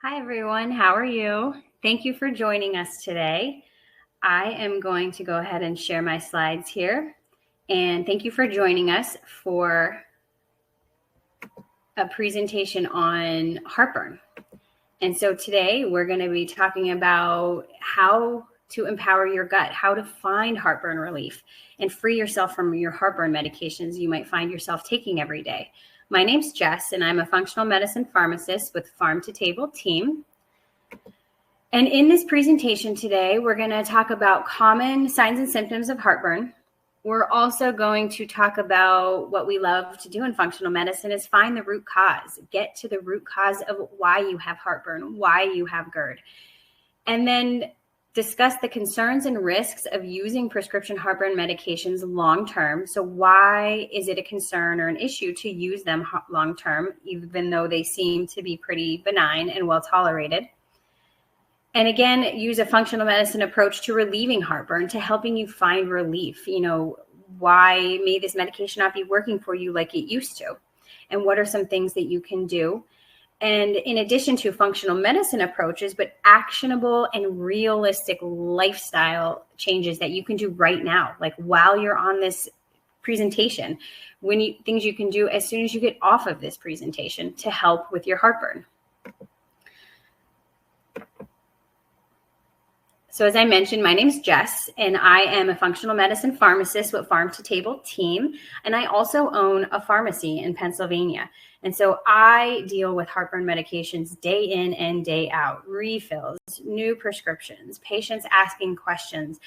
Hi, everyone. How are you? Thank you for joining us today. I am going to go ahead and share my slides here. And thank you for joining us for a presentation on heartburn. And so today we're going to be talking about how to empower your gut, how to find heartburn relief and free yourself from your heartburn medications you might find yourself taking every day. My name's Jess, and I'm a functional medicine pharmacist with Farm to Table team. And in this presentation today, we're going to talk about common signs and symptoms of heartburn. We're also going to talk about what we love to do in functional medicine is find the root cause, get to the root cause of why you have heartburn, why you have GERD, and then discuss the concerns and risks of using prescription heartburn medications long-term. So why is it a concern or an issue to use them long-term, even though they seem to be pretty benign and well-tolerated? And again, use a functional medicine approach to relieving heartburn, to helping you find relief. Why may this medication not be working for you like it used to? And what are some things that you can do? And in addition to functional medicine approaches, but actionable and realistic lifestyle changes that you can do right now, like while you're on this presentation, things you can do as soon as you get off of this presentation to help with your heartburn. So as I mentioned, my name is Jess, and I am a functional medicine pharmacist with Farm to Table team, and I also own a pharmacy in Pennsylvania. And so I deal with heartburn medications day in and day out, refills, new prescriptions, patients asking questions,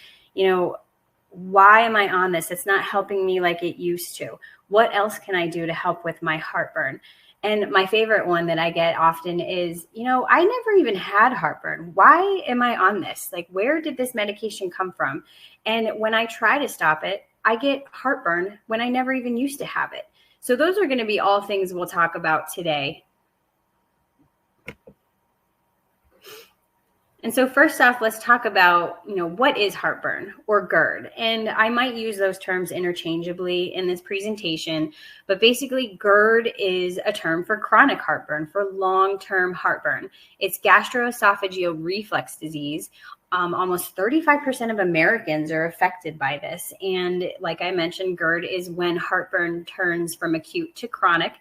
why am I on this? It's not helping me like it used to. What else can I do to help with my heartburn? And my favorite one that I get often is, I never even had heartburn. Why am I on this? Like, where did this medication come from? And when I try to stop it, I get heartburn when I never even used to have it. So those are going to be all things we'll talk about today. And so first off, let's talk about, what is heartburn or GERD? And I might use those terms interchangeably in this presentation, but basically GERD is a term for chronic heartburn, for long-term heartburn. It's gastroesophageal reflux disease. Almost 35% of Americans are affected by this. And like I mentioned, GERD is when heartburn turns from acute to chronic,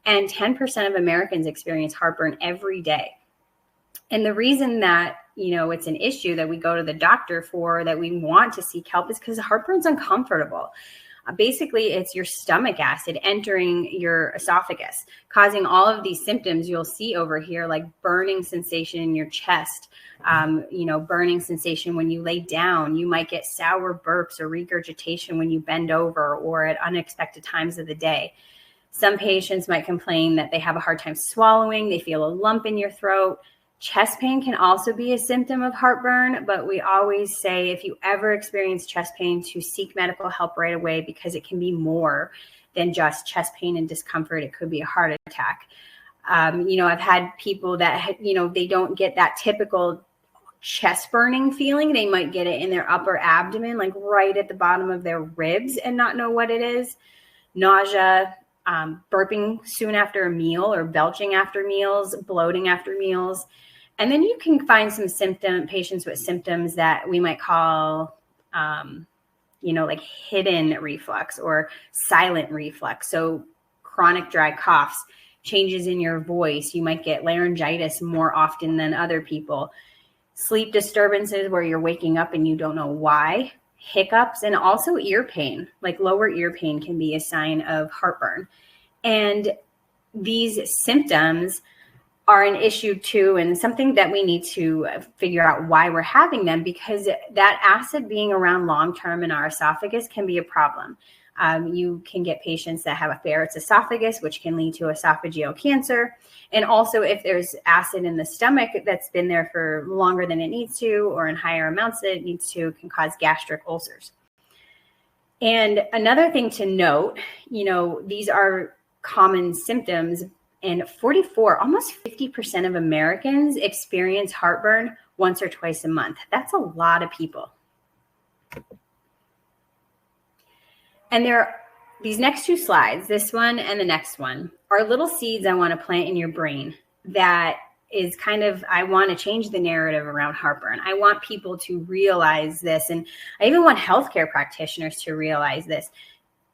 and 10% of Americans experience heartburn every day. And the reason that, it's an issue that we go to the doctor for, that we want to seek help, is because heartburn's uncomfortable. Basically, it's your stomach acid entering your esophagus, causing all of these symptoms you'll see over here, like burning sensation in your chest, burning sensation when you lay down. You might get sour burps or regurgitation when you bend over or at unexpected times of the day. Some patients might complain that they have a hard time swallowing. They feel a lump in your throat. Chest pain can also be a symptom of heartburn, but we always say if you ever experience chest pain to seek medical help right away, because it can be more than just chest pain and discomfort. It could be a heart attack. I've had people that, they don't get that typical chest burning feeling. They might get it in their upper abdomen, like right at the bottom of their ribs, and not know what it is. Nausea, burping soon after a meal or belching after meals, bloating after meals. And then you can find some patients with symptoms that we might call, like hidden reflux or silent reflux. So chronic dry coughs, changes in your voice. You might get laryngitis more often than other people. Sleep disturbances where you're waking up and you don't know why. Hiccups, and also ear pain, like lower ear pain can be a sign of heartburn. And these symptoms are an issue too, and something that we need to figure out why we're having them, because that acid being around long-term in our esophagus can be a problem. You can get patients that have a Barrett's esophagus, which can lead to esophageal cancer. And also if there's acid in the stomach that's been there for longer than it needs to, or in higher amounts than it needs to, can cause gastric ulcers. And another thing to note, these are common symptoms, and almost 50% of Americans experience heartburn once or twice a month. That's a lot of people. And these next two slides, this one and the next one, are little seeds I want to plant in your brain that is kind of, I want to change the narrative around heartburn. I want people to realize this. And I even want healthcare practitioners to realize this.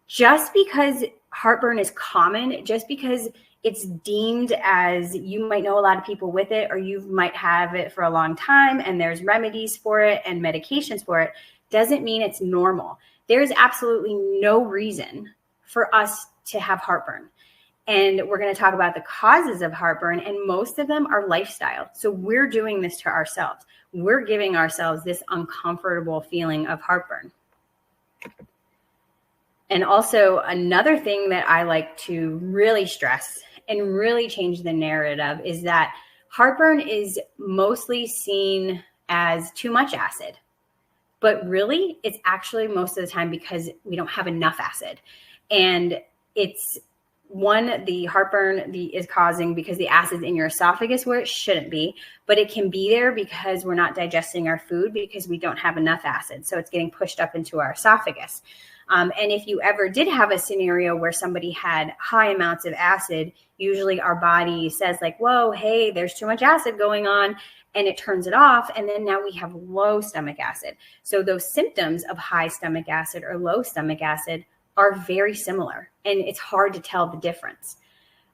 Just because heartburn is common, just because it's deemed as, you might know a lot of people with it, or you might have it for a long time and there's remedies for it and medications for it, doesn't mean it's normal. There's absolutely no reason for us to have heartburn. And we're going to talk about the causes of heartburn, and most of them are lifestyle. So we're doing this to ourselves. We're giving ourselves this uncomfortable feeling of heartburn. And also another thing that I like to really stress and really change the narrative is that heartburn is mostly seen as too much acid. But really, it's actually most of the time because we don't have enough acid. And it's the heartburn is causing because the acid's in your esophagus where it shouldn't be, but it can be there because we're not digesting our food because we don't have enough acid. So it's getting pushed up into our esophagus. And if you ever did have a scenario where somebody had high amounts of acid, usually our body says like, whoa, hey, there's too much acid going on, and it turns it off. And then now we have low stomach acid. So those symptoms of high stomach acid or low stomach acid are very similar, and it's hard to tell the difference.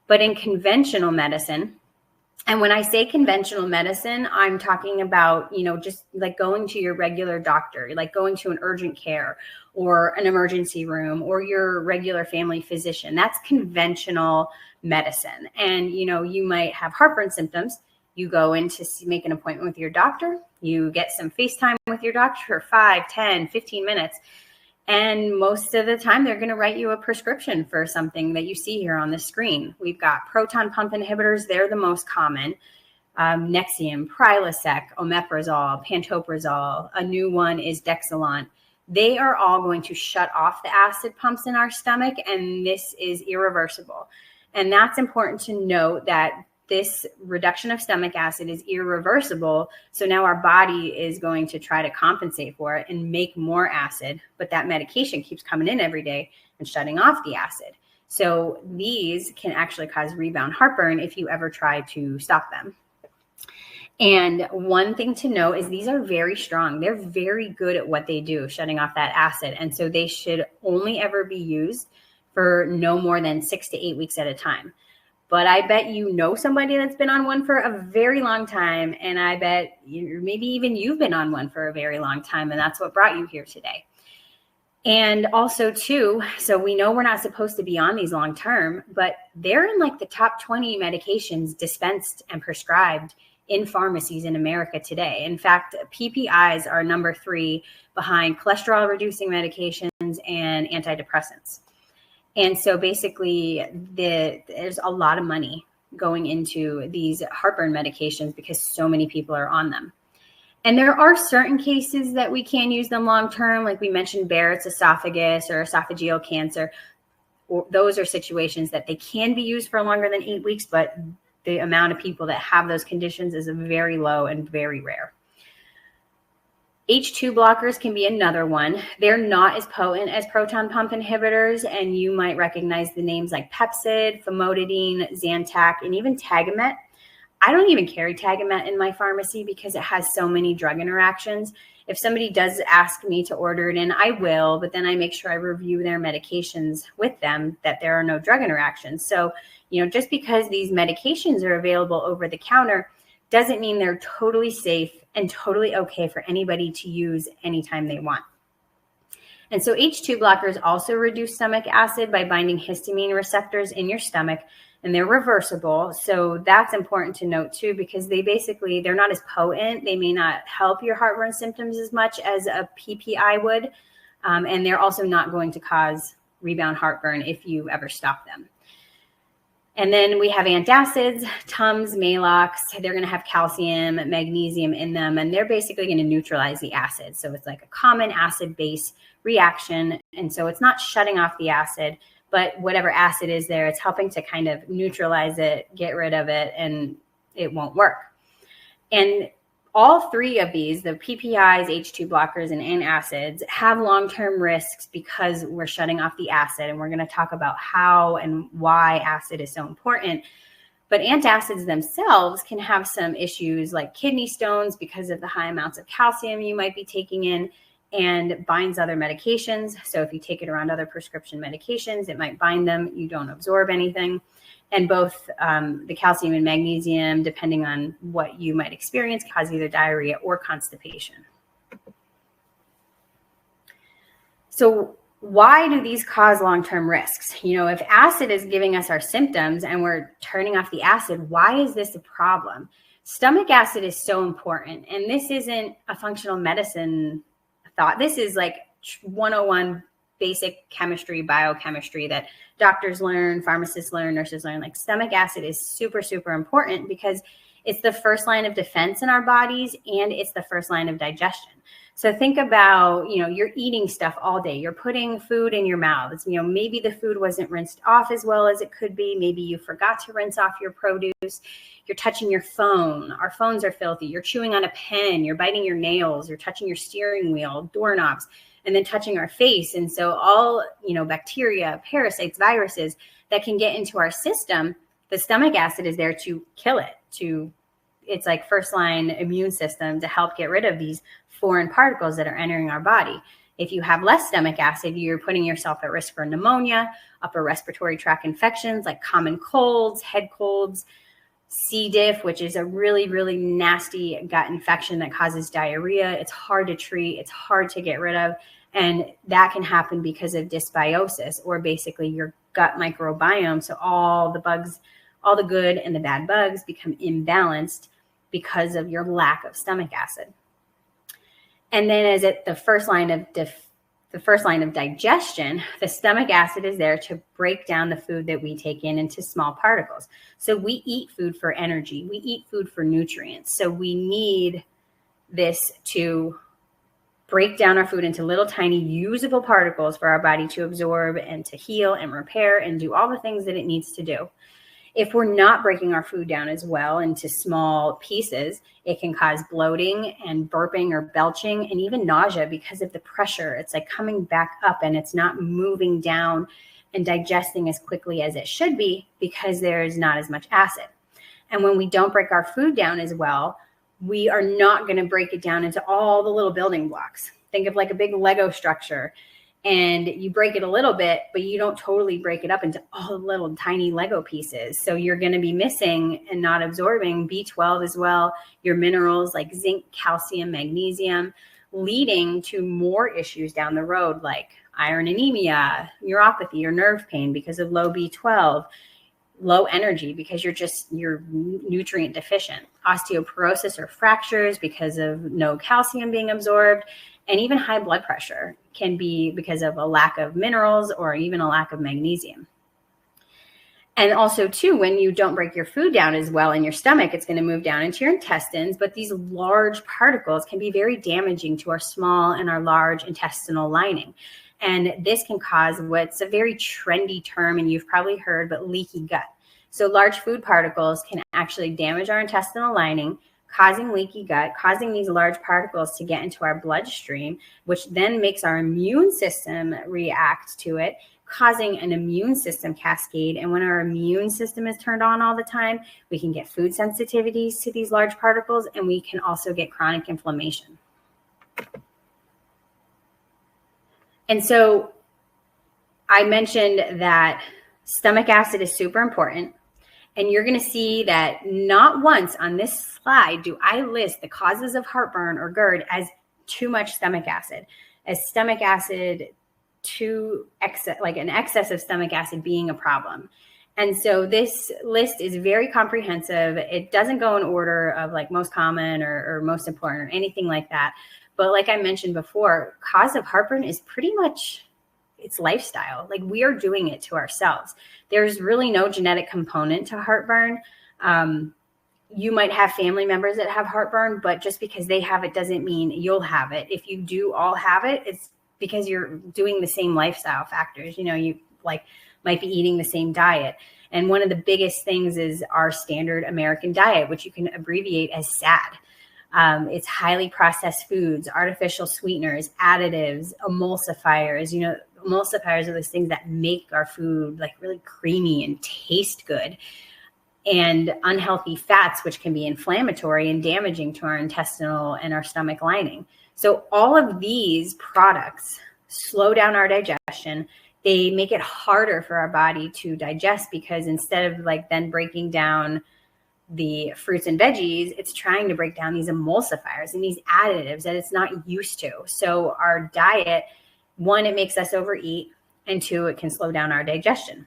But in conventional medicine, and when I say conventional medicine, I'm talking about, just like going to your regular doctor, like going to an urgent care or an emergency room or your regular family physician. That's conventional medicine. And, you might have heartburn symptoms. You go in to make an appointment with your doctor. You get some FaceTime with your doctor for 5, 10, 15 minutes. And most of the time, they're going to write you a prescription for something that you see here on the screen. We've got proton pump inhibitors. They're the most common. Nexium, Prilosec, omeprazole, pantoprazole. A new one is Dexilant. They are all going to shut off the acid pumps in our stomach, and this is irreversible. And that's important to note, that this reduction of stomach acid is irreversible. So now our body is going to try to compensate for it and make more acid, but that medication keeps coming in every day and shutting off the acid. So these can actually cause rebound heartburn if you ever try to stop them. And one thing to know is these are very strong. They're very good at what they do, shutting off that acid. And so they should only ever be used for no more than 6 to 8 weeks at a time. But I bet somebody that's been on one for a very long time. And I bet maybe even you've been on one for a very long time. And that's what brought you here today. And also too, so we know we're not supposed to be on these long term, but they're in like the top 20 medications dispensed and prescribed in pharmacies in America today. In fact, PPIs are number 3 behind cholesterol reducing medications and antidepressants. And so basically, there's a lot of money going into these heartburn medications because so many people are on them. And there are certain cases that we can use them long term, like we mentioned Barrett's esophagus or esophageal cancer. Those are situations that they can be used for longer than 8 weeks, but the amount of people that have those conditions is very low and very rare. H2 blockers can be another one. They're not as potent as proton pump inhibitors, and you might recognize the names like Pepcid, famotidine, Zantac, and even Tagamet. I don't even carry Tagamet in my pharmacy because it has so many drug interactions. If somebody does ask me to order it in, I will, but then I make sure I review their medications with them that there are no drug interactions. So, just because these medications are available over the counter doesn't mean they're totally safe and totally okay for anybody to use anytime they want. And so H2 blockers also reduce stomach acid by binding histamine receptors in your stomach, and they're reversible. So that's important to note too, because they're not as potent. They may not help your heartburn symptoms as much as a PPI would. And they're also not going to cause rebound heartburn if you ever stop them. And then we have antacids, Tums, Maalox. They're going to have calcium, magnesium in them, and they're basically going to neutralize the acid. So it's like a common acid-base reaction. And so it's not shutting off the acid, but whatever acid is there, it's helping to kind of neutralize it, get rid of it, and it won't work. And all 3 of these, the PPIs, H2 blockers, and antacids, have long-term risks because we're shutting off the acid. And we're going to talk about how and why acid is so important. But antacids themselves can have some issues like kidney stones because of the high amounts of calcium you might be taking in, and binds other medications. So if you take it around other prescription medications, it might bind them. You don't absorb anything. And both the calcium and magnesium, depending on what you might experience, cause either diarrhea or constipation. So why do these cause long-term risks? If acid is giving us our symptoms and we're turning off the acid, why is this a problem? Stomach acid is so important. And this isn't a functional medicine thought. This is like 101 basic chemistry, biochemistry that doctors learn, pharmacists learn, nurses learn. Like stomach acid is super, super important because it's the first line of defense in our bodies, and it's the first line of digestion. So think about, you're eating stuff all day. You're putting food in your mouths. Maybe the food wasn't rinsed off as well as it could be. Maybe you forgot to rinse off your produce. You're touching your phone. Our phones are filthy. You're chewing on a pen. You're biting your nails. You're touching your steering wheel, doorknobs, and then touching our face. And so all, bacteria, parasites, viruses that can get into our system, the stomach acid is there to kill it, it's like first line immune system to help get rid of these foreign particles that are entering our body. If you have less stomach acid, you're putting yourself at risk for pneumonia, upper respiratory tract infections like common colds, head colds, C. diff, which is a really, really nasty gut infection that causes diarrhea. It's hard to treat. It's hard to get rid of. And that can happen because of dysbiosis, or basically your gut microbiome. So all the bugs, all the good and the bad bugs become imbalanced because of your lack of stomach acid. And then as the first line of digestion, the stomach acid is there to break down the food that we take in into small particles. So we eat food for energy. We eat food for nutrients. So we need this to break down our food into little tiny usable particles for our body to absorb and to heal and repair and do all the things that it needs to do. If we're not breaking our food down as well into small pieces, it can cause bloating and burping or belching and even nausea because of the pressure. It's like coming back up and it's not moving down and digesting as quickly as it should be because there's not as much acid. And when we don't break our food down as well, we are not going to break it down into all the little building blocks. Think of like a big Lego structure. And you break it a little bit, but you don't totally break it up into all the little tiny Lego pieces. So you're going to be missing and not absorbing B12 as well, your minerals like zinc, calcium, magnesium, leading to more issues down the road like iron anemia, neuropathy, or nerve pain because of low B12, low energy because you're nutrient deficient, osteoporosis or fractures because of no calcium being absorbed, and even high blood pressure can be because of a lack of minerals or even a lack of magnesium. And also too, when you don't break your food down as well in your stomach, it's going to move down into your intestines, but these large particles can be very damaging to our small and our large intestinal lining. And this can cause what's a very trendy term, and you've probably heard, but leaky gut. So large food particles can actually damage our intestinal lining, causing leaky gut, causing these large particles to get into our bloodstream, which then makes our immune system react to it, causing an immune system cascade. And when our immune system is turned on all the time, we can get food sensitivities to these large particles, and we can also get chronic inflammation. And so I mentioned that stomach acid is super important. And you're going to see that not once on this slide do I list the causes of heartburn or GERD as too much stomach acid, as stomach acid to excess, like an excess of stomach acid being a problem. And so this list is very comprehensive. It doesn't go in order of like most common or most important or anything like that. But like I mentioned before, cause of heartburn is pretty much it's lifestyle. Like we are doing it to ourselves. There's really no genetic component to heartburn. You might have family members that have heartburn, but just because they have it doesn't mean you'll have it. If you do all have it, it's because you're doing the same lifestyle factors. You know, you like might be eating the same diet. And one of the biggest things is our standard American diet, which you can abbreviate as SAD. It's highly processed foods, artificial sweeteners, additives, emulsifiers. You know, emulsifiers are those things that make our food like really creamy and taste good. and unhealthy fats, which can be inflammatory and damaging to our intestinal and our stomach lining. So all of these products slow down our digestion. They make it harder for our body to digest, because instead of like then breaking down the fruits and veggies, it's trying to break down these emulsifiers and these additives that it's not used to. So our diet, one, it makes us overeat, and two, it can slow down our digestion.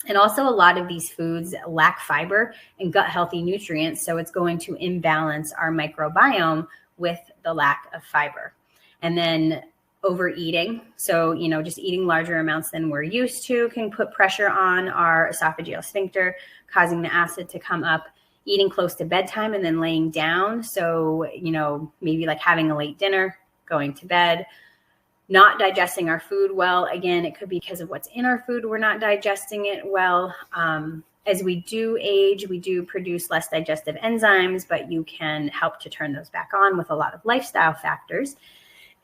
And also a lot of these foods lack fiber and gut healthy nutrients. So it's going to imbalance our microbiome with the lack of fiber. And then overeating. So, just eating larger amounts than we're used to can put pressure on our esophageal sphincter, causing the acid to come up. Eating close to bedtime and then laying down. So, maybe like having a late dinner, going to bed, not digesting our food well. Again, it could be because of what's in our food. We're not digesting it well. As we do age, we do produce less digestive enzymes, but you can help to turn those back on with a lot of lifestyle factors.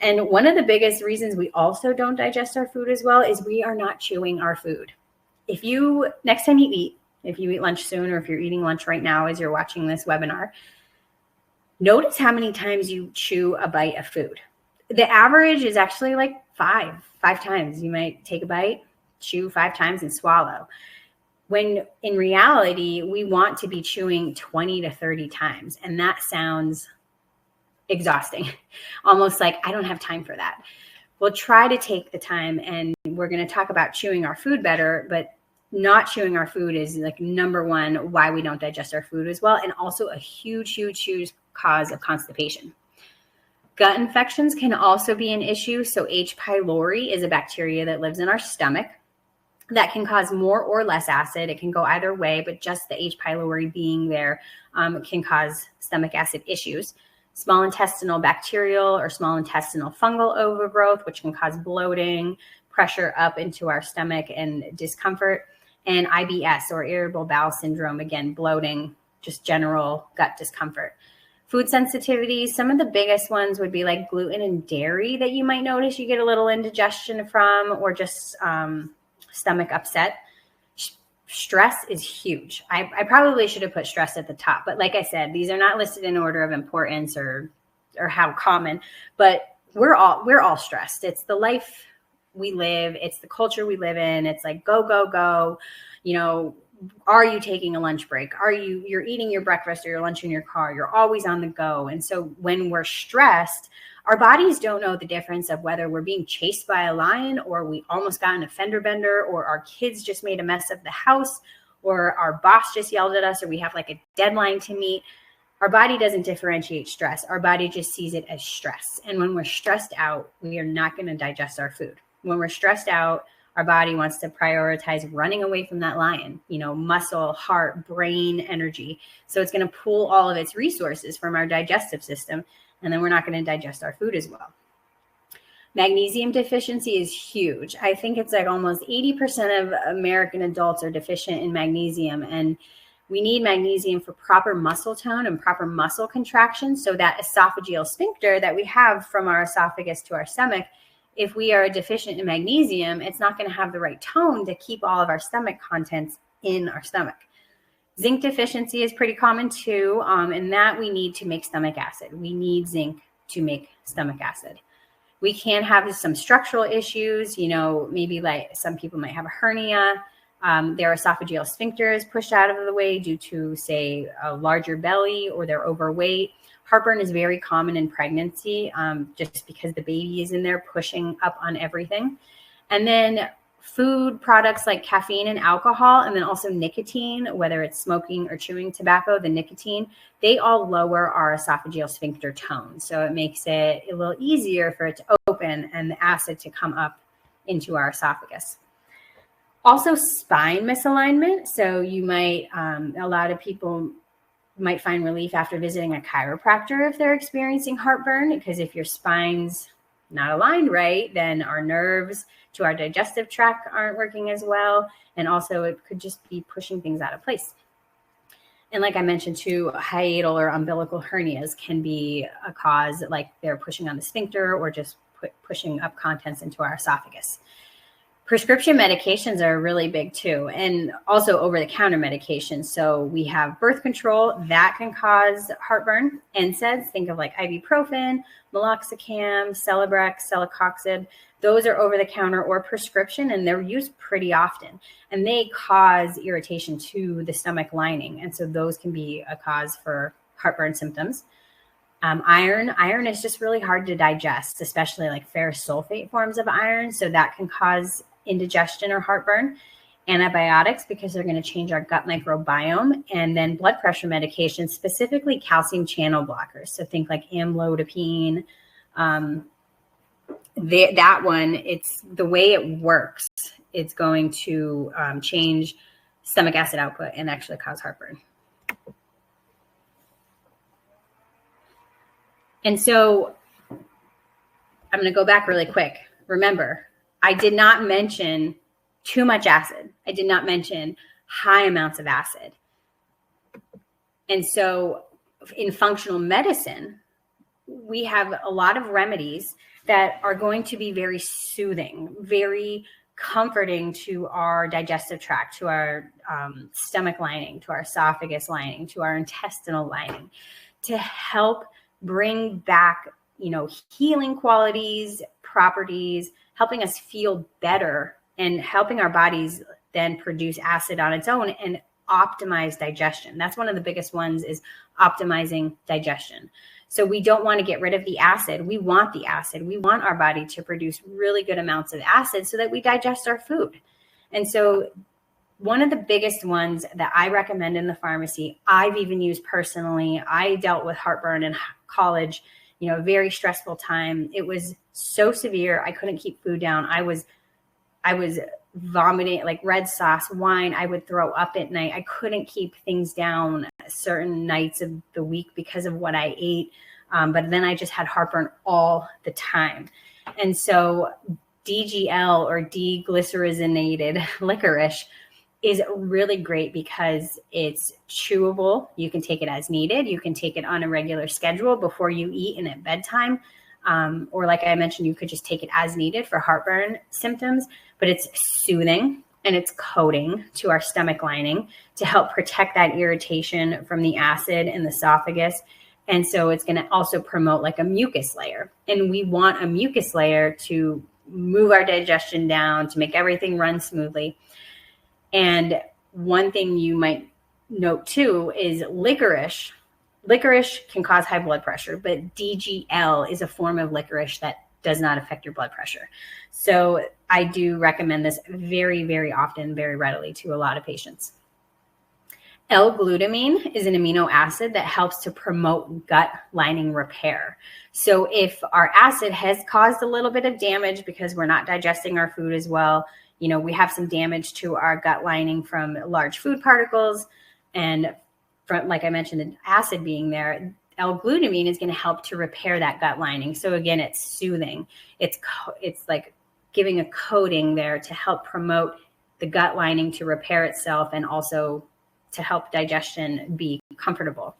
And one of the biggest reasons we also don't digest our food as well is we are not chewing our food. Next time you eat, if you eat lunch soon, or if you're eating lunch right now as you're watching this webinar, notice how many times you chew a bite of food. The average is actually like five times. You might take a bite, chew 5 times, and swallow. When in reality, we want to be chewing 20 to 30 times. And that sounds exhausting, almost like I don't have time for that. We'll try to take the time, and we're going to talk about chewing our food better, but not chewing our food is like number one why we don't digest our food as well, and also a huge cause of constipation. Gut infections can also be an issue. So H. pylori is a bacteria that lives in our stomach that can cause more or less acid. It can go either way, but just the H. pylori being there can cause stomach acid issues. Small intestinal bacterial or small intestinal fungal overgrowth, which can cause bloating, pressure up into our stomach, and discomfort. And IBS, or irritable bowel syndrome, again, bloating, just general gut discomfort. Food sensitivities, some of the biggest ones would be like gluten and dairy that you might notice you get a little indigestion from, or just stomach upset. Stress is huge. I probably should have put stress at the top, but like I said, these are not listed in order of importance or how common, but we're all stressed. It's the life we live. It's the culture we live in. It's like, go, go, go. Are you taking a lunch break? You're eating your breakfast or your lunch in your car? You're always on the go. And so when we're stressed, our bodies don't know the difference of whether we're being chased by a lion, or we almost got in a fender bender, or our kids just made a mess of the house, or our boss just yelled at us, or we have like a deadline to meet. Our body doesn't differentiate stress. Our body just sees it as stress. And when we're stressed out, we are not going to digest our food. When we're stressed out, our body wants to prioritize running away from that lion, muscle, heart, brain, energy. So it's going to pull all of its resources from our digestive system, and then we're not going to digest our food as well. Magnesium deficiency is huge. I think it's like almost 80% of American adults are deficient in magnesium, and we need magnesium for proper muscle tone and proper muscle contraction. So that esophageal sphincter that we have from our esophagus to our stomach, if we are deficient in magnesium, it's not going to have the right tone to keep all of our stomach contents in our stomach. Zinc deficiency is pretty common too, and that we need to make stomach acid. We need zinc to make stomach acid. We can have some structural issues, maybe like some people might have a hernia. Their esophageal sphincter is pushed out of the way due to, say, a larger belly, or they're overweight. Heartburn is very common in pregnancy, just because the baby is in there pushing up on everything. And then food products like caffeine and alcohol, and then also nicotine, whether it's smoking or chewing tobacco, the nicotine, they all lower our esophageal sphincter tone. So it makes it a little easier for it to open and the acid to come up into our esophagus. Also, spine misalignment. So you might, a lot of people might find relief after visiting a chiropractor if they're experiencing heartburn, because if your spine's not aligned right, then our nerves to our digestive tract aren't working as well. And also it could just be pushing things out of place. And like I mentioned too, hiatal or umbilical hernias can be a cause, like they're pushing on the sphincter or just pushing up contents into our esophagus. Prescription medications are really big too, and also over-the-counter medications. So we have birth control that can cause heartburn. NSAIDs, think of like ibuprofen, meloxicam, Celebrex, celecoxib. Those are over-the-counter or prescription, and they're used pretty often. And they cause irritation to the stomach lining, and so those can be a cause for heartburn symptoms. Iron is just really hard to digest, especially like ferrous sulfate forms of iron. So that can cause indigestion or heartburn. Antibiotics, because they're going to change our gut microbiome. And then blood pressure medications, specifically calcium channel blockers. So think like amlodipine. That one, it's the way it works. It's going to change stomach acid output and actually cause heartburn. And so I'm going to go back really quick. Remember, I did not mention too much acid. I did not mention high amounts of acid. And so in functional medicine, we have a lot of remedies that are going to be very soothing, very comforting to our digestive tract, to our stomach lining, to our esophagus lining, to our intestinal lining, to help bring back, healing qualities, properties, helping us feel better and helping our bodies then produce acid on its own and optimize digestion. That's one of the biggest ones, is optimizing digestion. So we don't want to get rid of the acid. We want the acid. We want our body to produce really good amounts of acid so that we digest our food. And so one of the biggest ones that I recommend in the pharmacy, I've even used personally, I dealt with heartburn in college, a very stressful time. It was so severe. I couldn't keep food down. I was vomiting, like red sauce, wine. I would throw up at night. I couldn't keep things down certain nights of the week because of what I ate. But then I just had heartburn all the time. And so DGL, or deglycerinated licorice, is really great because it's chewable. You can take it as needed. You can take it on a regular schedule before you eat and at bedtime. Or like I mentioned, you could just take it as needed for heartburn symptoms, but it's soothing and it's coating to our stomach lining to help protect that irritation from the acid in the esophagus. And so it's going to also promote like a mucus layer. And we want a mucus layer to move our digestion down, to make everything run smoothly. And one thing you might note too is licorice. Licorice can cause high blood pressure, but DGL is a form of licorice that does not affect your blood pressure. So I do recommend this very, very often, very readily to a lot of patients. L-glutamine is an amino acid that helps to promote gut lining repair. So if our acid has caused a little bit of damage because we're not digesting our food as well, we have some damage to our gut lining from large food particles, and from, like I mentioned, the acid being there, L-glutamine is going to help to repair that gut lining. So again, it's soothing. It's like giving a coating there to help promote the gut lining to repair itself and also to help digestion be comfortable.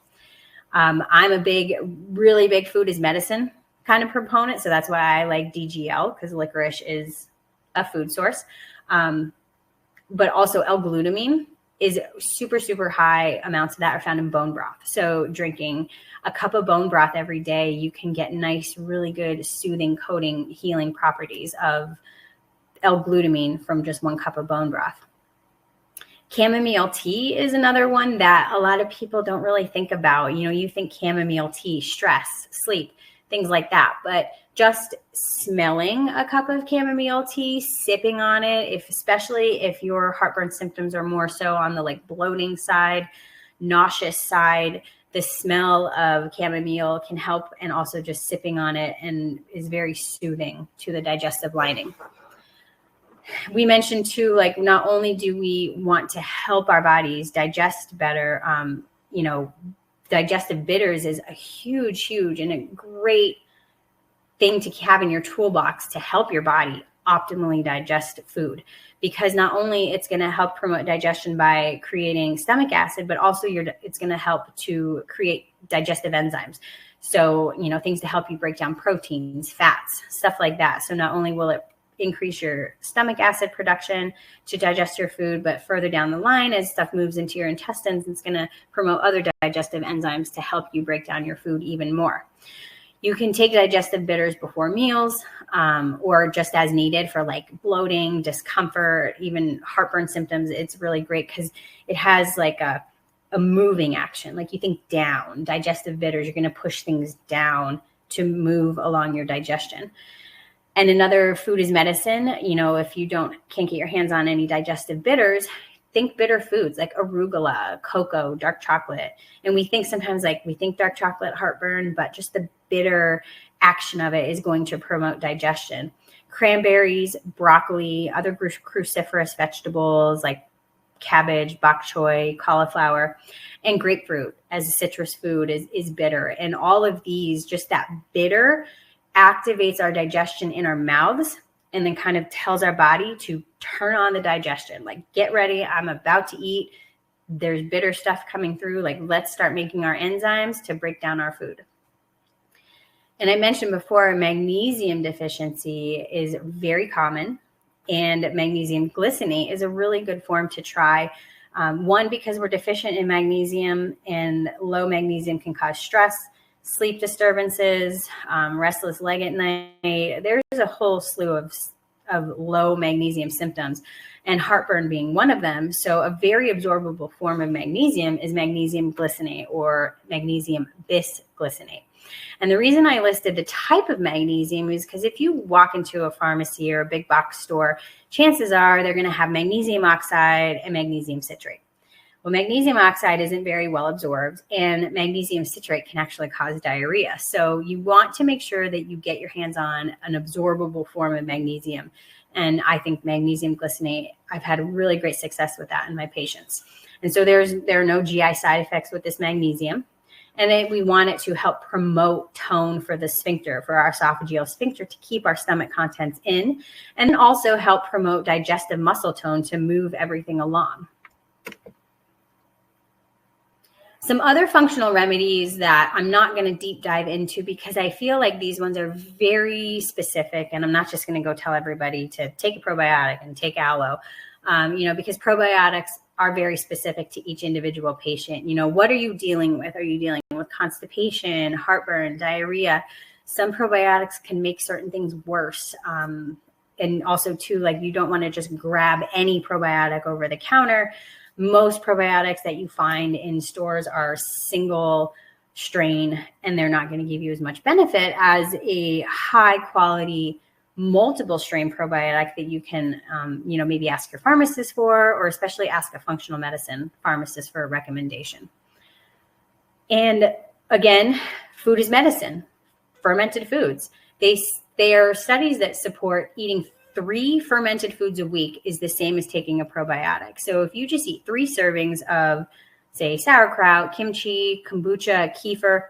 I'm a really big food is medicine kind of proponent. So that's why I like DGL, because licorice is a food source. But also L-glutamine is super, super high amounts of that are found in bone broth. So drinking a cup of bone broth every day, you can get nice, really good soothing, coating, healing properties of L-glutamine from just 1 cup of bone broth. Chamomile tea is another one that a lot of people don't really think about. You think chamomile tea, stress, sleep, things like that. But just smelling a cup of chamomile tea, sipping on it, especially if your heartburn symptoms are more so on the like bloating side, nauseous side, the smell of chamomile can help, and also just sipping on it and is very soothing to the digestive lining. We mentioned too, like not only do we want to help our bodies digest better, digestive bitters is a huge and a great thing to have in your toolbox to help your body optimally digest food, because not only it's going to help promote digestion by creating stomach acid, but also it's going to help to create digestive enzymes. So, things to help you break down proteins, fats, stuff like that. So not only will it increase your stomach acid production to digest your food. But further down the line, as stuff moves into your intestines, it's going to promote other digestive enzymes to help you break down your food even more. You can take digestive bitters before meals, or just as needed for like bloating, discomfort, even heartburn symptoms. It's really great because it has like a moving action. Like you think down, digestive bitters, you're going to push things down to move along your digestion. And another food is medicine. If you can't get your hands on any digestive bitters, think bitter foods like arugula, cocoa, dark chocolate. And we think sometimes we think dark chocolate, heartburn, but just the bitter action of it is going to promote digestion. Cranberries, broccoli, other cruciferous vegetables like cabbage, bok choy, cauliflower, and grapefruit as a citrus food is bitter. And all of these, just that bitter activates our digestion in our mouths and then kind of tells our body to turn on the digestion. Like, get ready, I'm about to eat. There's bitter stuff coming through. Like, let's start making our enzymes to break down our food. And I mentioned before, magnesium deficiency is very common, and magnesium glycinate is a really good form to try. One, because we're deficient in magnesium, and low magnesium can cause stress, sleep disturbances, restless leg at night. There's a whole slew of low magnesium symptoms, and heartburn being one of them. So a very absorbable form of magnesium is magnesium glycinate or magnesium bisglycinate. And the reason I listed the type of magnesium is because if you walk into a pharmacy or a big box store, chances are they're going to have magnesium oxide and magnesium citrate. Well, magnesium oxide isn't very well absorbed, and magnesium citrate can actually cause diarrhea. So you want to make sure that you get your hands on an absorbable form of magnesium. And I think magnesium glycinate, I've had really great success with that in my patients. And so there are no GI side effects with this magnesium. And we want it to help promote tone for the sphincter, for our esophageal sphincter, to keep our stomach contents in, and also help promote digestive muscle tone to move everything along. Some other functional remedies that I'm not going to deep dive into because I feel like these ones are very specific, and I'm not just going to go tell everybody to take a probiotic and take aloe, because probiotics are very specific to each individual patient. What are you dealing with? Are you dealing with constipation, heartburn, diarrhea? Some probiotics can make certain things worse. And also too, like, you don't want to just grab any probiotic over the counter. Most probiotics that you find in stores are single strain, and they're not going to give you as much benefit as a high quality multiple strain probiotic that you can, maybe ask your pharmacist for, or especially ask a functional medicine pharmacist for a recommendation. And again, food is medicine. Fermented foods. There are studies that support eating 3 fermented foods a week is the same as taking a probiotic. So if you just eat 3 servings of, say, sauerkraut, kimchi, kombucha, kefir,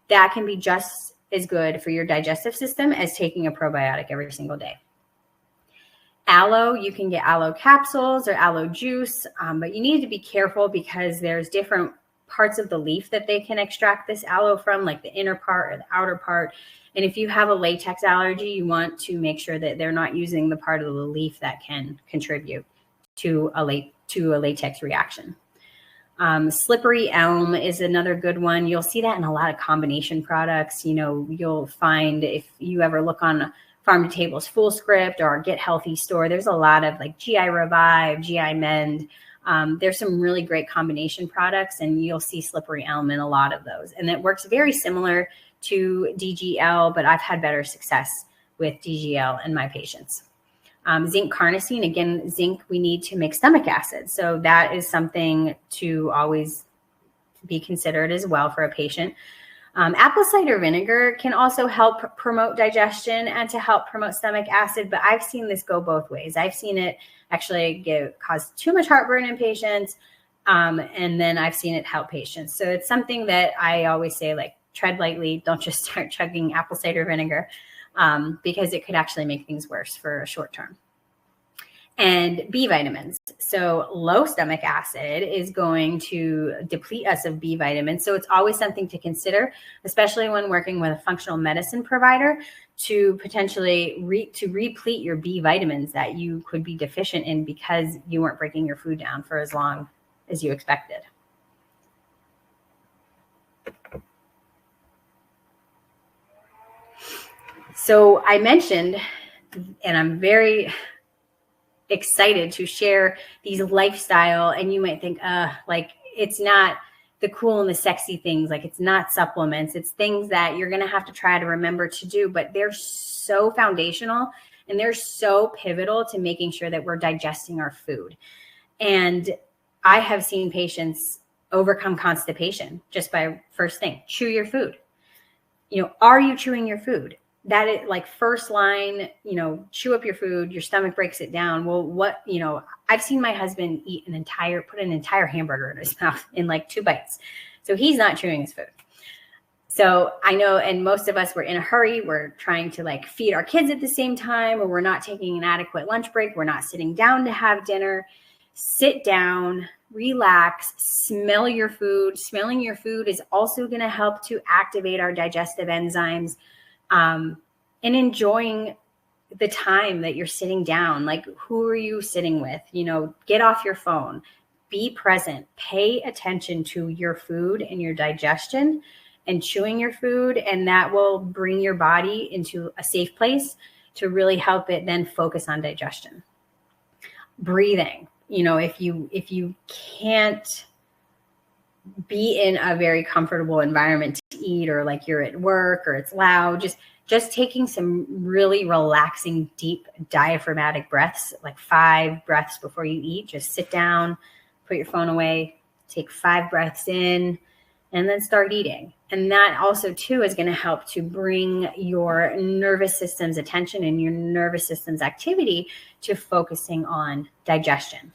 that can be just as good for your digestive system as taking a probiotic every single day. Aloe, you can get aloe capsules or aloe juice, but you need to be careful because there's different parts of the leaf that they can extract this aloe from, like the inner part or the outer part. And if you have a latex allergy, you want to make sure that they're not using the part of the leaf that can contribute to a latex reaction. Slippery elm is another good one. You'll see that in a lot of combination products. You'll find, if you ever look on Farm to Table's Full Script or Get Healthy store, there's a lot of like GI Revive, GI Mend. There's some really great combination products, and you'll see slippery elm in a lot of those. And it works very similar to DGL, but I've had better success with DGL in my patients. Zinc carnosine, again, zinc we need to make stomach acid. So that is something to always be considered as well for a patient. Apple cider vinegar can also help promote digestion and to help promote stomach acid, but I've seen this go both ways. I've seen it actually cause too much heartburn in patients, and then I've seen it help patients. So it's something that I always say, like, tread lightly. Don't just start chugging apple cider vinegar, because it could actually make things worse for a short term. and B vitamins. So low stomach acid is going to deplete us of B vitamins. So it's always something to consider, especially when working with a functional medicine provider, to potentially replete your B vitamins that you could be deficient in because you weren't breaking your food down for as long as you expected. So I mentioned, and I'm very excited to share these lifestyle, and you might think, like it's not the cool and the sexy things, like it's not supplements, it's things that you're going to have to try to remember to do, but they're so foundational and they're so pivotal to making sure that we're digesting our food. And I have seen patients overcome constipation just by, first thing, chew your food. Are you chewing your food? That is like first line, chew up your food, your stomach breaks it down. Well, I've seen my husband put an entire hamburger in his mouth in like 2 bites. So he's not chewing his food. So I know, and most of us, we're in a hurry. We're trying to like feed our kids at the same time, or we're not taking an adequate lunch break. We're not sitting down to have dinner. Sit down, relax, smell your food. Smelling your food is also going to help to activate our digestive enzymes. And enjoying the time that you're sitting down. Like, who are you sitting with? Get off your phone, be present, pay attention to your food and your digestion and chewing your food. And that will bring your body into a safe place to really help it then focus on digestion. Breathing, if you can't be in a very comfortable environment to eat, or like you're at work or it's loud, just taking some really relaxing, deep diaphragmatic breaths, like 5 breaths before you eat. Just sit down, put your phone away, take 5 breaths in, and then start eating. And that also too is going to help to bring your nervous system's attention and your nervous system's activity to focusing on digestion.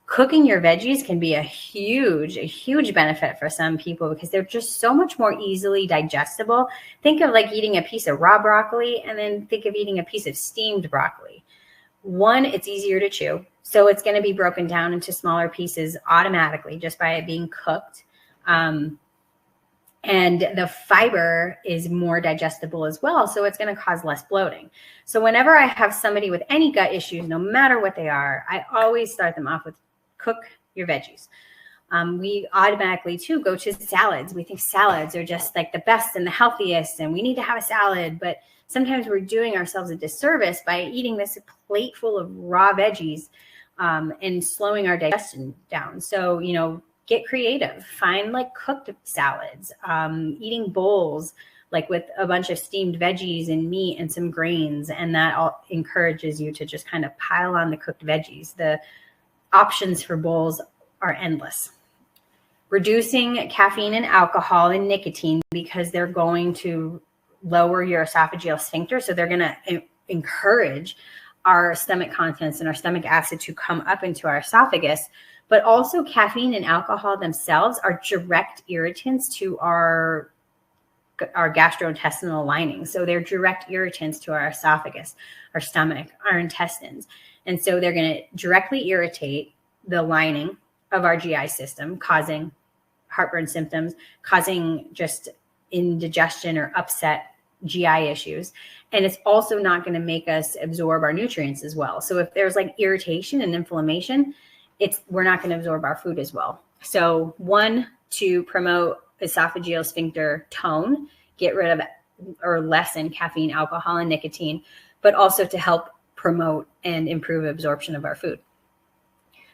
Cooking your veggies can be a huge benefit for some people because they're just so much more easily digestible. Think of like eating a piece of raw broccoli, and then think of eating a piece of steamed broccoli. One, it's easier to chew. So it's going to be broken down into smaller pieces automatically just by it being cooked. And the fiber is more digestible as well. So it's going to cause less bloating. So whenever I have somebody with any gut issues, no matter what they are, I always start them off with cook your veggies. We automatically too go to salads. We think salads are just like the best and the healthiest, and we need to have a salad. But sometimes we're doing ourselves a disservice by eating this plate full of raw veggies and slowing our digestion down. So, get creative. Find like cooked salads, eating bowls like with a bunch of steamed veggies and meat and some grains. And that all encourages you to just kind of pile on the cooked veggies. The options for bowls are endless. Reducing caffeine and alcohol and nicotine, because they're going to lower your esophageal sphincter. So they're going to encourage our stomach contents and our stomach acid to come up into our esophagus. But also caffeine and alcohol themselves are direct irritants to our gastrointestinal lining. So they're direct irritants to our esophagus, our stomach, our intestines. And so they're going to directly irritate the lining of our GI system, causing heartburn symptoms, causing just indigestion or upset GI issues. And it's also not going to make us absorb our nutrients as well. So if there's like irritation and inflammation, we're not going to absorb our food as well. So one, to promote esophageal sphincter tone, get rid of or lessen caffeine, alcohol, and nicotine, but also to help promote and improve absorption of our food.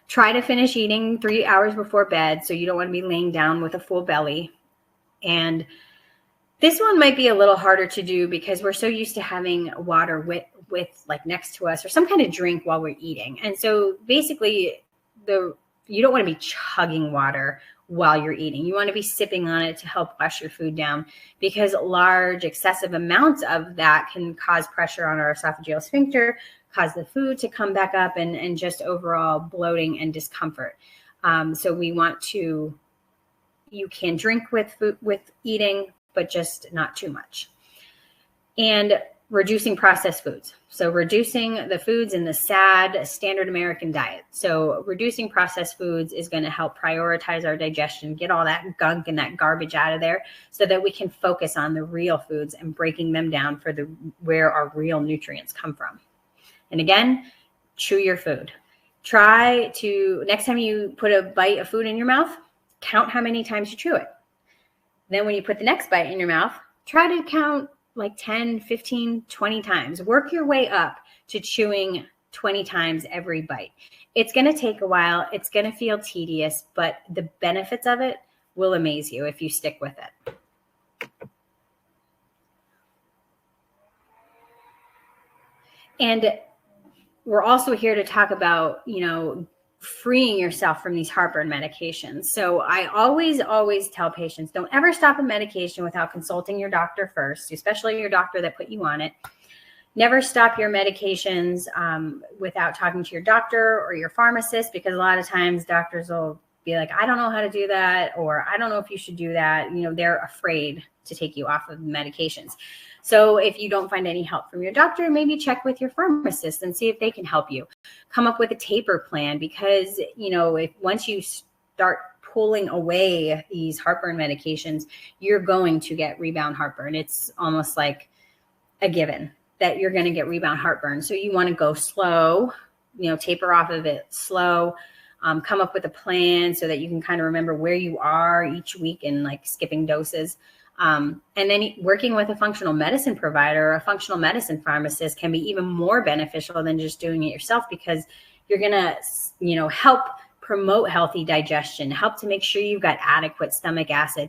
Try to finish eating 3 hours before bed. So you don't want to be laying down with a full belly. And this one might be a little harder to do because we're so used to having water with like next to us or some kind of drink while we're eating. And so basically you don't want to be chugging water while you're eating. You want to be sipping on it to help flush your food down, because large excessive amounts of that can cause pressure on our esophageal sphincter, cause the food to come back up, and just overall bloating and discomfort. So we want to, you can drink with food, with eating, but just not too much. And reducing processed foods. So reducing the foods in the SAD, standard American diet. So reducing processed foods is going to help prioritize our digestion, get all that gunk and that garbage out of there so that we can focus on the real foods and breaking them down for where our real nutrients come from. And again, chew your food. Try to, next time you put a bite of food in your mouth, count how many times you chew it. Then when you put the next bite in your mouth, try to count like 10, 15, 20 times. Work your way up to chewing 20 times every bite. It's going to take a while. It's going to feel tedious, but the benefits of it will amaze you if you stick with it. And we're also here to talk about, freeing yourself from these heartburn medications. So I always tell patients, don't ever stop a medication without consulting your doctor first, especially your doctor that put you on it. Never stop your medications without talking to your doctor or your pharmacist, because a lot of times doctors will be like, I don't know how to do that, or I don't know if you should do that. They're afraid to take you off of medications. So if you don't find any help from your doctor, maybe check with your pharmacist and see if they can help you. Come up with a taper plan, because, if once you start pulling away these heartburn medications, you're going to get rebound heartburn. It's almost like a given that you're going to get rebound heartburn. So you want to go slow, taper off of it slow. Come up with a plan so that you can kind of remember where you are each week and like skipping doses. And then working with a functional medicine provider or a functional medicine pharmacist can be even more beneficial than just doing it yourself, because you're going to, help promote healthy digestion, help to make sure you've got adequate stomach acid,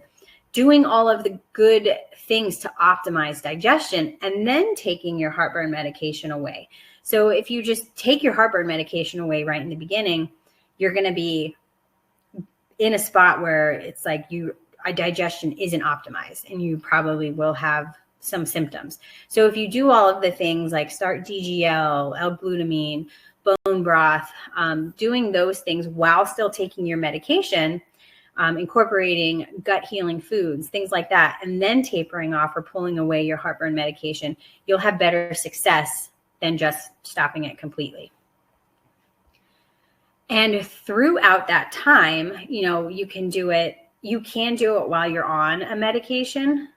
doing all of the good things to optimize digestion, and then taking your heartburn medication away. So if you just take your heartburn medication away right in the beginning, you're going to be in a spot where it's like digestion isn't optimized, and you probably will have some symptoms. So if you do all of the things like start DGL, L-glutamine, bone broth, doing those things while still taking your medication, incorporating gut healing foods, things like that, and then tapering off or pulling away your heartburn medication, you'll have better success than just stopping it completely. And throughout that time, you can do it while you're on a medication.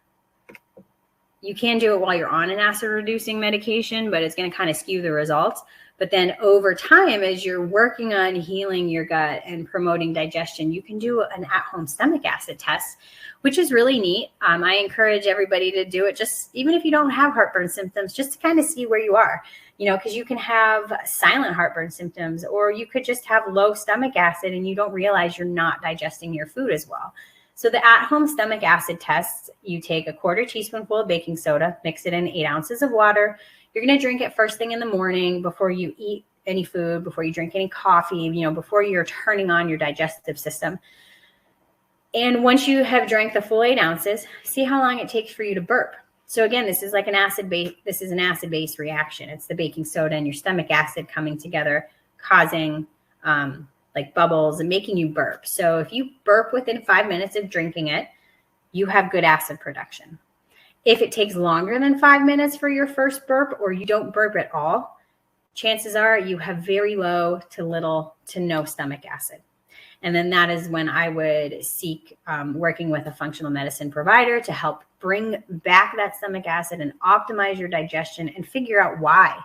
You can do it while you're on an acid reducing medication, but it's going to kind of skew the results. But then over time, as you're working on healing your gut and promoting digestion, you can do an at-home stomach acid test, which is really neat. I encourage everybody to do it, just even if you don't have heartburn symptoms, just to kind of see where you are, because you can have silent heartburn symptoms, or you could just have low stomach acid and you don't realize you're not digesting your food as well. So the at-home stomach acid test, you take a 1/4 teaspoonful of baking soda, mix it in 8 ounces of water. You're going to drink it first thing in the morning before you eat any food, before you drink any coffee, before you're turning on your digestive system. And once you have drank the full 8 ounces, see how long it takes for you to burp. So again, this is like an acid-base reaction. It's the baking soda and your stomach acid coming together, causing like bubbles and making you burp. So if you burp within 5 minutes of drinking it, you have good acid production. If it takes longer than 5 minutes for your first burp, or you don't burp at all, chances are you have very low to little to no stomach acid. And then that is when I would seek working with a functional medicine provider to help bring back that stomach acid and optimize your digestion and figure out why.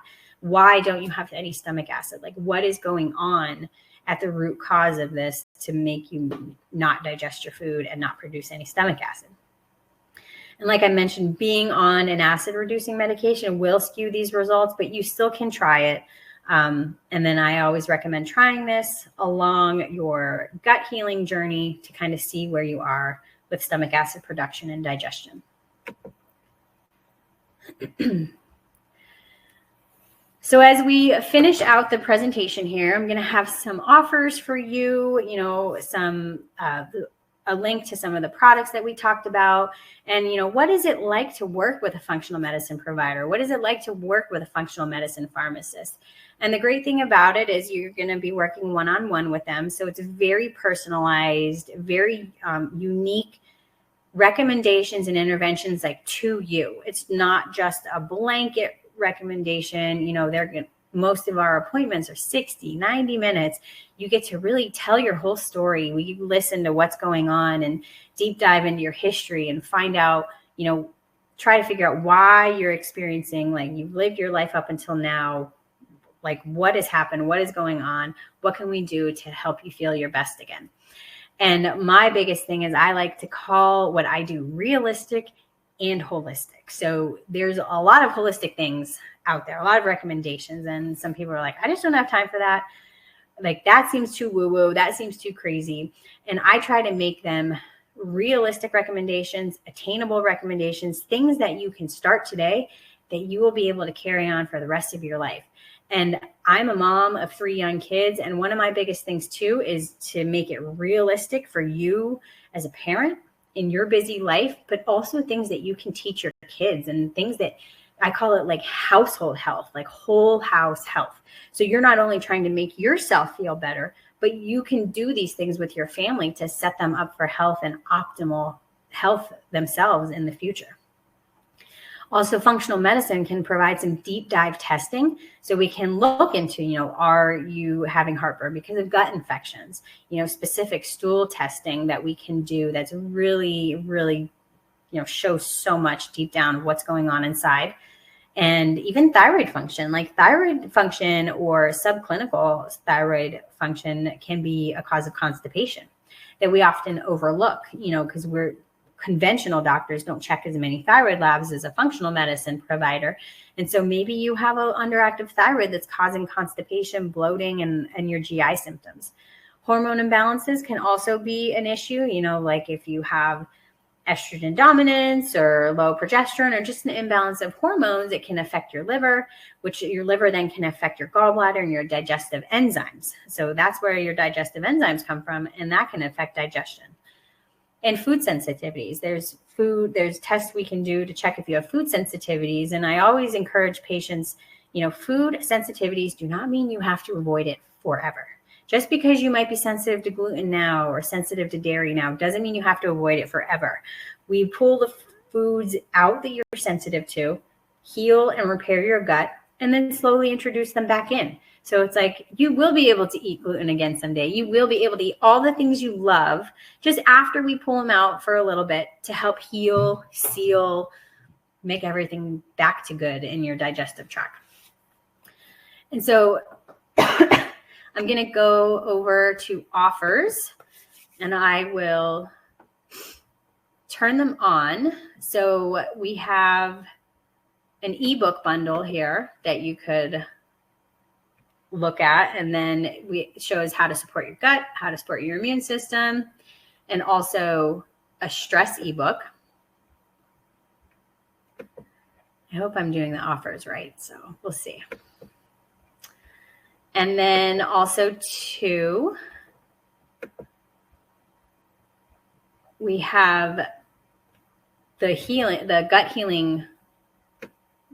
Why don't you have any stomach acid? Like, what is going on at the root cause of this to make you not digest your food and not produce any stomach acid? And like I mentioned, being on an acid reducing medication will skew these results, but you still can try it. And then I always recommend trying this along your gut healing journey to kind of see where you are with stomach acid production and digestion. So as we finish out the presentation here, I'm going to have some offers for you, a link to some of the products that we talked about. And, what is it like to work with a functional medicine provider? What is it like to work with a functional medicine pharmacist? And the great thing about it is you're going to be working one-on-one with them. So it's very personalized, very unique recommendations and interventions like to you. It's not just a blanket recommendation. Most of our appointments are 60, 90 minutes. You get to really tell your whole story. We listen to what's going on and deep dive into your history and find out, try to figure out why you're experiencing, like, you've lived your life up until now. Like, what has happened? What is going on? What can we do to help you feel your best again? And my biggest thing is I like to call what I do realistic and holistic. So there's a lot of holistic things out there, a lot of recommendations. And some people are like, I just don't have time for that. Like, that seems too woo-woo. That seems too crazy. And I try to make them realistic recommendations, attainable recommendations, things that you can start today that you will be able to carry on for the rest of your life. And I'm a mom of 3 young kids. And one of my biggest things too is to make it realistic for you as a parent in your busy life, but also things that you can teach your kids and things that I call it like household health, like whole house health. So you're not only trying to make yourself feel better, but you can do these things with your family to set them up for health and optimal health themselves in the future. Also, functional medicine can provide some deep dive testing so we can look into, are you having heartburn because of gut infections, specific stool testing that we can do that's really, really, shows so much deep down what's going on inside. And even thyroid function, like thyroid function or subclinical thyroid function can be a cause of constipation that we often overlook, because conventional doctors don't check as many thyroid labs as a functional medicine provider. And so maybe you have an underactive thyroid that's causing constipation, bloating, and your GI symptoms. Hormone imbalances can also be an issue, like if you have estrogen dominance or low progesterone or just an imbalance of hormones, it can affect your liver, which your liver then can affect your gallbladder and your digestive enzymes. So that's where your digestive enzymes come from, and that can affect digestion. And food sensitivities. There's tests we can do to check if you have food sensitivities. And I always encourage patients, food sensitivities do not mean you have to avoid it forever. Just because you might be sensitive to gluten now or sensitive to dairy now doesn't mean you have to avoid it forever. We pull the foods out that you're sensitive to, heal and repair your gut, and then slowly introduce them back in. So it's like you will be able to eat gluten again someday. You will be able to eat all the things you love just after we pull them out for a little bit to help heal, seal, make everything back to good in your digestive tract. And so I'm going to go over to offers and I will turn them on. So we have an ebook bundle here that you could look at, and then it shows how to support your gut, how to support your immune system, and also a stress ebook. I hope I'm doing the offers right, so we'll see. And then also too, we have the gut healing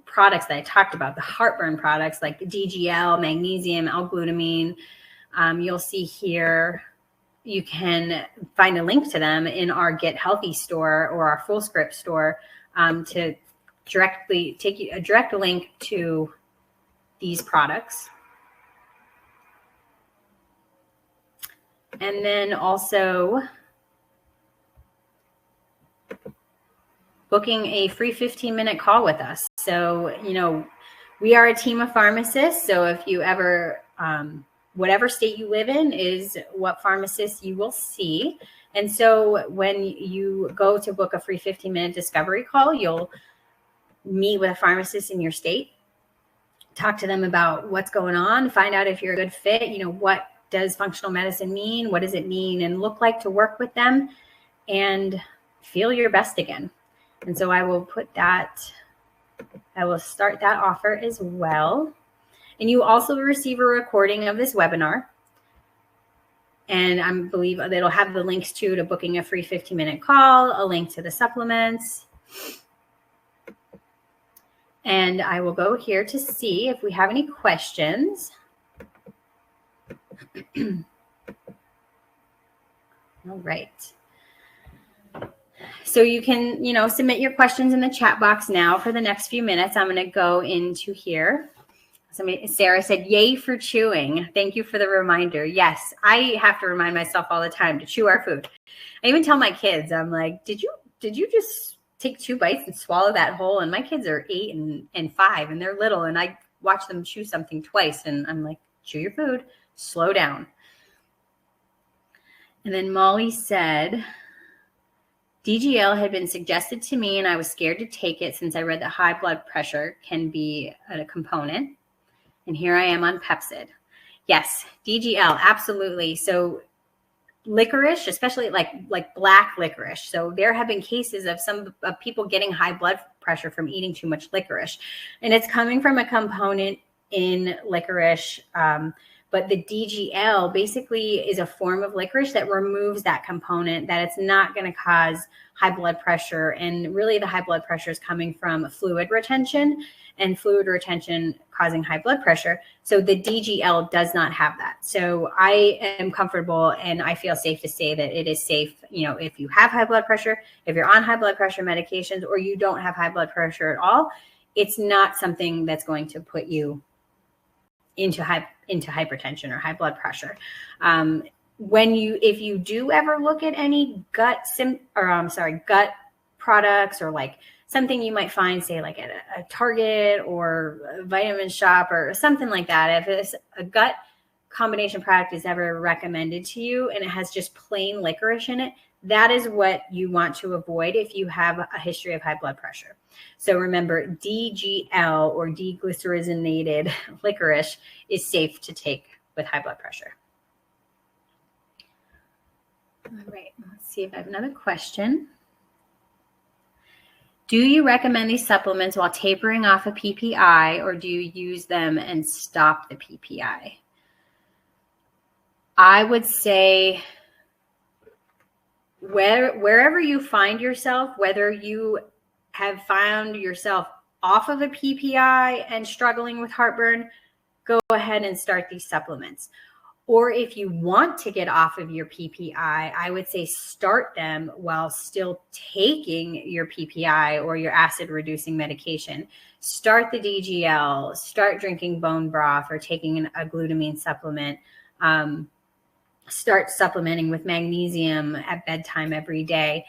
products that I talked about, the heartburn products like DGL, magnesium, L-glutamine. You'll see here, you can find a link to them in our Get Healthy store or our Full Script store to directly take you a direct link to these products. And then also booking a free 15-minute call with us. So, we are a team of pharmacists. So if you ever, whatever state you live in is what pharmacists you will see. And so when you go to book a free 15-minute discovery call, you'll meet with a pharmacist in your state, talk to them about what's going on, find out if you're a good fit, what does functional medicine mean? What does it mean and look like to work with them and feel your best again? And so I will start that offer as well. And you also receive a recording of this webinar. And I believe it'll have the links to booking a free 15-minute call, a link to the supplements. And I will go here to see if we have any questions. All right. So you can, submit your questions in the chat box now for the next few minutes. I'm going to go into here. Sarah said, yay for chewing. Thank you for the reminder. Yes, I have to remind myself all the time to chew our food. I even tell my kids, I'm like, did you just take 2 bites and swallow that whole? And my kids are 8 and 5 and they're little. And I watch them chew something twice and I'm like, chew your food, slow down. And then Molly said, DGL had been suggested to me and I was scared to take it since I read that high blood pressure can be a component. And here I am on Pepcid. Yes, DGL, absolutely. So licorice, especially like black licorice. So there have been cases of people getting high blood pressure from eating too much licorice. And it's coming from a component in licorice. But the DGL basically is a form of licorice that removes that component, that it's not going to cause high blood pressure. And really the high blood pressure is coming from fluid retention, and fluid retention causing high blood pressure. So the DGL does not have that. So I am comfortable and I feel safe to say that it is safe. If you have high blood pressure, if you're on high blood pressure medications, or you don't have high blood pressure at all, it's not something that's going to put you into hypertension or high blood pressure. If you do ever look at any gut products, or like something you might find, say like at a Target or a vitamin shop or something like that, if it's a gut combination product is ever recommended to you and it has just plain licorice in it, that is what you want to avoid if you have a history of high blood pressure. So remember, DGL or deglycerinated licorice is safe to take with high blood pressure. All right, let's see if I have another question. Do you recommend these supplements while tapering off a PPI, or do you use them and stop the PPI? I would say wherever you find yourself, whether you have found yourself off of a PPI and struggling with heartburn, go ahead and start these supplements. Or if you want to get off of your PPI, I would say start them while still taking your PPI or your acid reducing medication. Start the DGL, start drinking bone broth or taking a glutamine supplement. Start supplementing with magnesium at bedtime every day,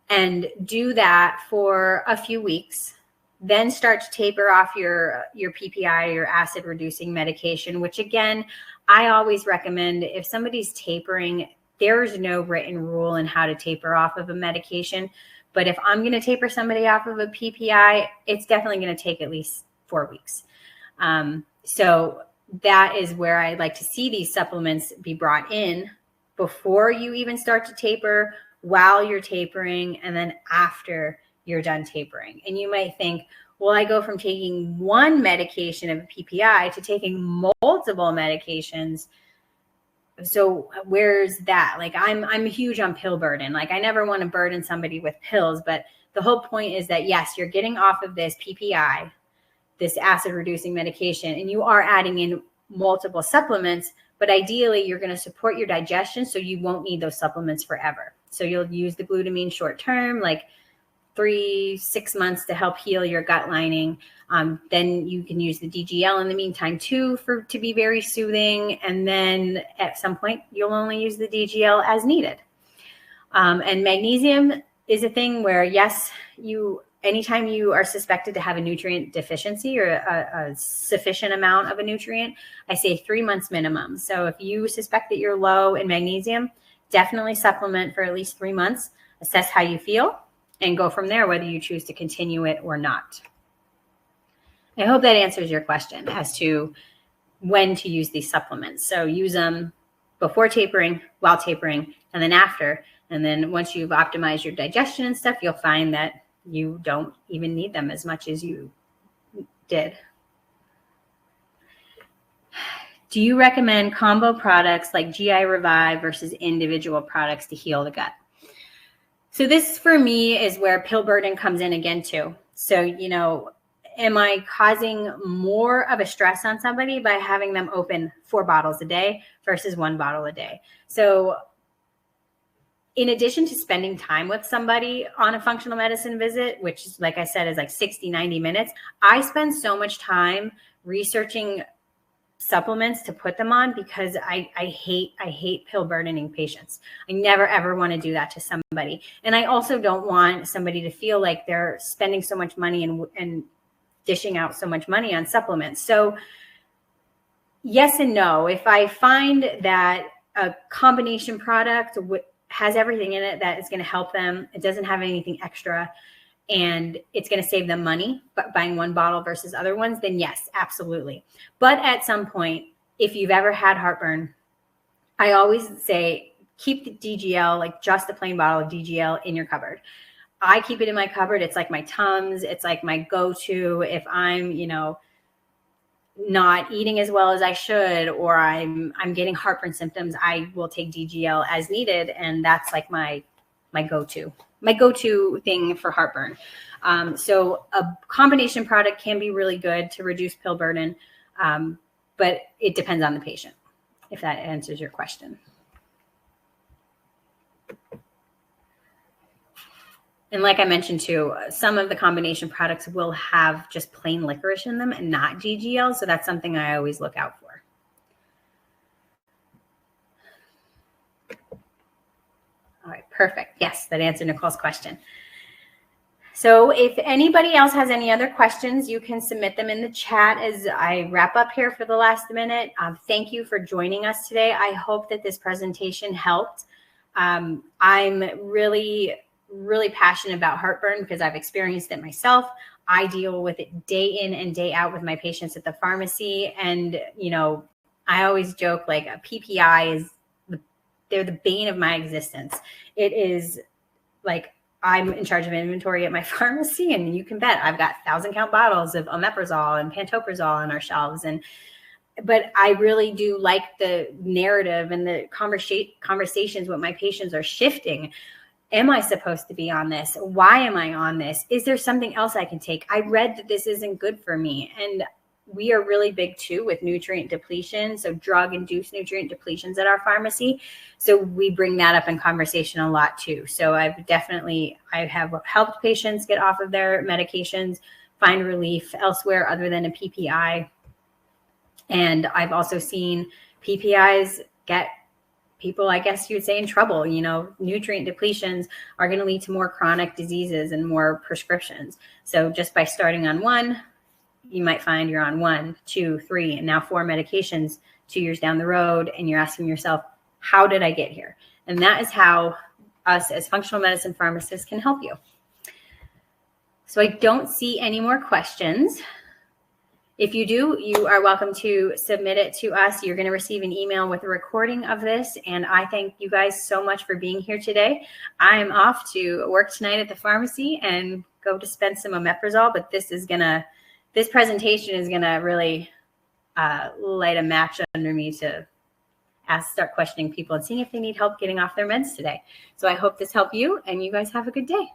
and do that for a few weeks. Then start to taper off your PPI, your acid reducing medication, which again, I always recommend if somebody's tapering, there's no written rule in how to taper off of a medication. But if I'm going to taper somebody off of a PPI, it's definitely going to take at least 4 weeks. So that is where I like to see these supplements be brought in before you even start to taper, while you're tapering, and then after you're done tapering. And you might think, well, I go from taking one medication of a PPI to taking multiple medications. So where's that? Like I'm huge on pill burden. Like I never want to burden somebody with pills, but the whole point is that yes, you're getting off of this PPI, this acid reducing medication, and you are adding in multiple supplements, but ideally you're going to support your digestion so you won't need those supplements forever. So you'll use the glutamine short term, like 3-6 months to help heal your gut lining. Then you can use the DGL in the meantime too to be very soothing. And then at some point you'll only use the DGL as needed. And magnesium is a thing where yes, anytime you are suspected to have a nutrient deficiency or a sufficient amount of a nutrient, I say 3 months minimum. So if you suspect that you're low in magnesium, definitely supplement for at least 3 months, assess how you feel, and go from there, whether you choose to continue it or not. I hope that answers your question as to when to use these supplements. So use them before tapering, while tapering, and then after. And then once you've optimized your digestion and stuff, you'll find that you don't even need them as much as you did. Do you recommend combo products like GI Revive versus individual products to heal the gut? So this for me is where pill burden comes in again too. So, am I causing more of a stress on somebody by having them open 4 bottles a day versus 1 bottle a day? So in addition to spending time with somebody on a functional medicine visit, which, like I said, is like 60, 90 minutes, I spend so much time researching supplements to put them on because I hate pill burdening patients. I never, ever want to do that to somebody. And I also don't want somebody to feel like they're spending so much money and dishing out so much money on supplements. So yes and no. If I find that a combination product has everything in it that is going to help them, it doesn't have anything extra, and it's going to save them money buying one bottle versus other ones, then yes, absolutely. But at some point, if you've ever had heartburn, I always say keep the DGL, like just the plain bottle of DGL, in your cupboard. I keep it in my cupboard. It's like my Tums. It's like my go-to if I'm, not eating as well as I should, or I'm getting heartburn symptoms. I will take DGL as needed, and that's like my go-to thing for heartburn. So a combination product can be really good to reduce pill burden, but it depends on the patient, if that answers your question. And like I mentioned too, some of the combination products will have just plain licorice in them and not DGL. So that's something I always look out for. All right, perfect. Yes, that answered Nicole's question. So if anybody else has any other questions, you can submit them in the chat as I wrap up here for the last minute. Thank you for joining us today. I hope that this presentation helped. I'm really passionate about heartburn because I've experienced it myself. I deal with it day in and day out with my patients at the pharmacy. And, I always joke like a PPI they're the bane of my existence. It is like I'm in charge of inventory at my pharmacy, and you can bet I've got 1,000-count bottles of omeprazole and pantoprazole on our shelves. But I really do like the narrative and the conversations with my patients are shifting. Am I supposed to be on this? Why am I on this? Is there something else I can take? I read that this isn't good for me. And we are really big too with nutrient depletion. So drug-induced nutrient depletions at our pharmacy. So we bring that up in conversation a lot too. So I have helped patients get off of their medications, find relief elsewhere other than a PPI. And I've also seen PPIs get people, I guess you would say, in trouble. Nutrient depletions are going to lead to more chronic diseases and more prescriptions. So just by starting on one, you might find you're on 1, 2, 3, and now 4 medications 2 years down the road. And you're asking yourself, how did I get here? And that is how us as functional medicine pharmacists can help you. So I don't see any more questions. If you do, you are welcome to submit it to us. You're going to receive an email with a recording of this. And I thank you guys so much for being here today. I'm off to work tonight at the pharmacy and go dispense some omeprazole, but this presentation is going to really light a match under me to start questioning people and seeing if they need help getting off their meds today. So I hope this helped you, and you guys have a good day.